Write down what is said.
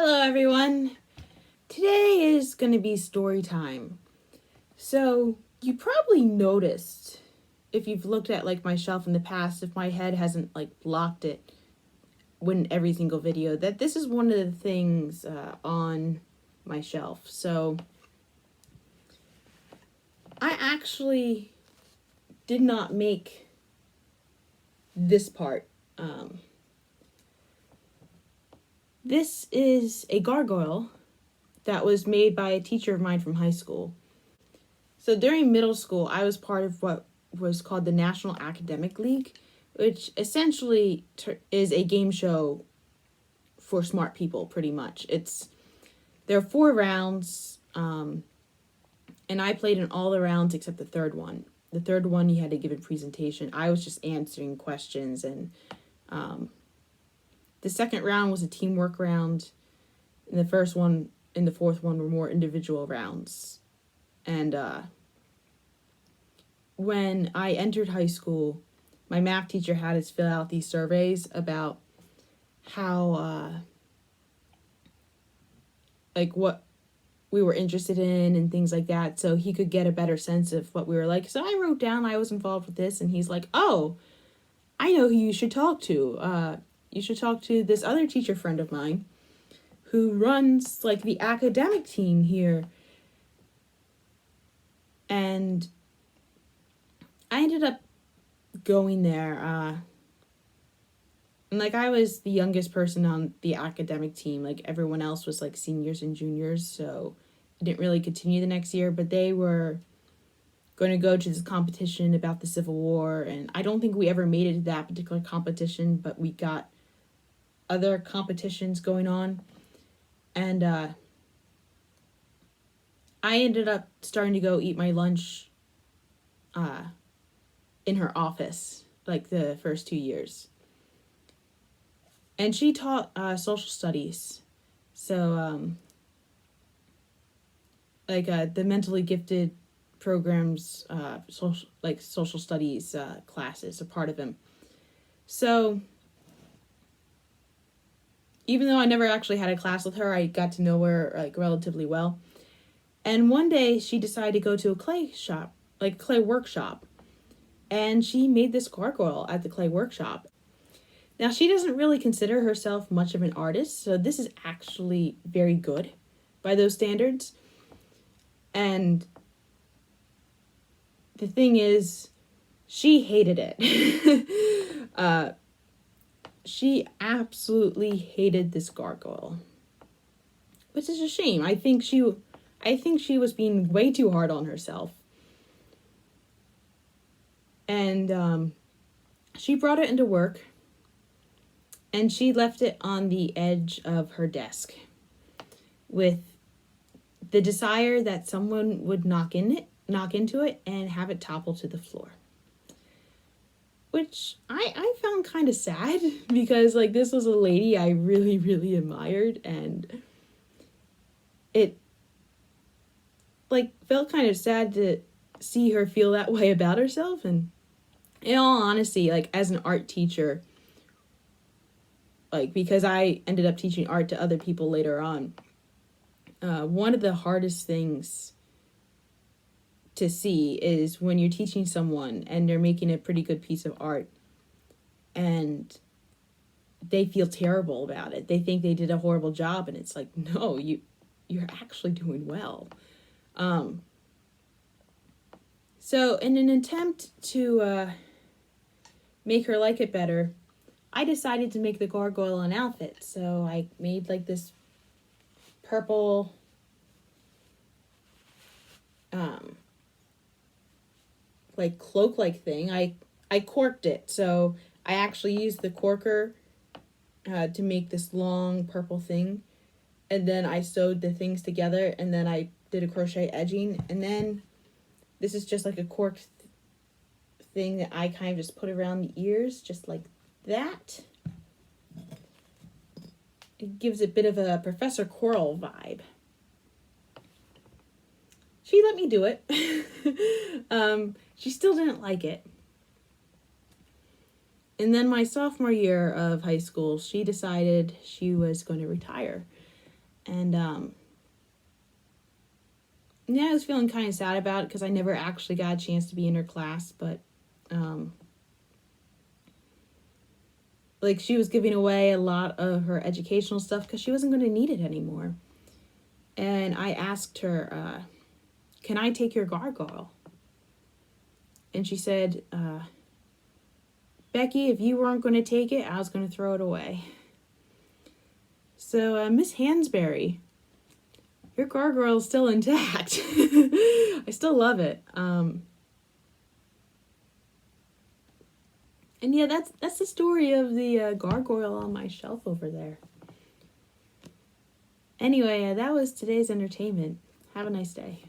Hello everyone. Today is going to be story time. So, you probably noticed if you've looked at like my shelf in the past, if my head hasn't like blocked it in every single video, that this is one of the things on my shelf. So, I actually did not make this part. This is a gargoyle that was made by a teacher of mine from high school. So during middle school, I was part of what was called the National Academic League, which essentially is a game show for smart people, pretty much. There are 4 rounds, and I played in all the rounds except the third one. The third one, you had to give a presentation. I was just answering questions, and the second round was a teamwork round, and the first one and the fourth one were more individual rounds. And when I entered high school, my math teacher had us fill out these surveys about how, what we were interested in and things like that, so he could get a better sense of what we were like. So I wrote down I was involved with this, and he's like, oh, I know who you should talk to. You should talk to this other teacher friend of mine who runs, like, the academic team here. And I ended up going there, and, like, I was the youngest person on the academic team. Like, everyone else was, like, seniors and juniors, so I didn't really continue the next year, but they were going to go to this competition about the Civil War, and I don't think we ever made it to that particular competition, but we got other competitions going on, and I ended up starting to go eat my lunch in her office, like, the first 2 years. And she taught social studies, so the mentally gifted programs, social studies classes, a part of them. So even though I never actually had a class with her, I got to know her like relatively well. And one day she decided to go to a clay workshop, and she made this gargoyle at the clay workshop. Now, she doesn't really consider herself much of an artist, so this is actually very good by those standards. And the thing is, she hated it. She absolutely hated this gargoyle, which is a shame. I think she was being way too hard on herself. And she brought it into work, and she left it on the edge of her desk with the desire that someone would knock into it and have it topple to the floor. Which I found kind of sad, because like this was a lady I really, really admired, and it like felt kind of sad to see her feel that way about herself. And in all honesty, like as an art teacher, like because I ended up teaching art to other people later on, one of the hardest things to see is when you're teaching someone and they're making a pretty good piece of art and they feel terrible about it. They think they did a horrible job, and it's like, no, you're actually doing well. So in an attempt to make her like it better, I decided to make the gargoyle an outfit. So I made like this purple like cloak-like thing. I corked it, so I actually used the corker to make this long purple thing, and then I sewed the things together, and then I did a crochet edging, and then this is just like a corked thing that I kind of just put around the ears, just like that. It gives a bit of a Professor Quirrell vibe. She let me do it. She still didn't like it. And then my sophomore year of high school, she decided she was going to retire. And yeah, I was feeling kind of sad about it because I never actually got a chance to be in her class, but like she was giving away a lot of her educational stuff because she wasn't going to need it anymore. And I asked her, can I take your gargoyle? And she said, Becky, if you weren't going to take it, I was going to throw it away. So, Miss Hansberry, your gargoyle is still intact. I still love it. And yeah, that's the story of the gargoyle on my shelf over there. Anyway, that was today's entertainment. Have a nice day.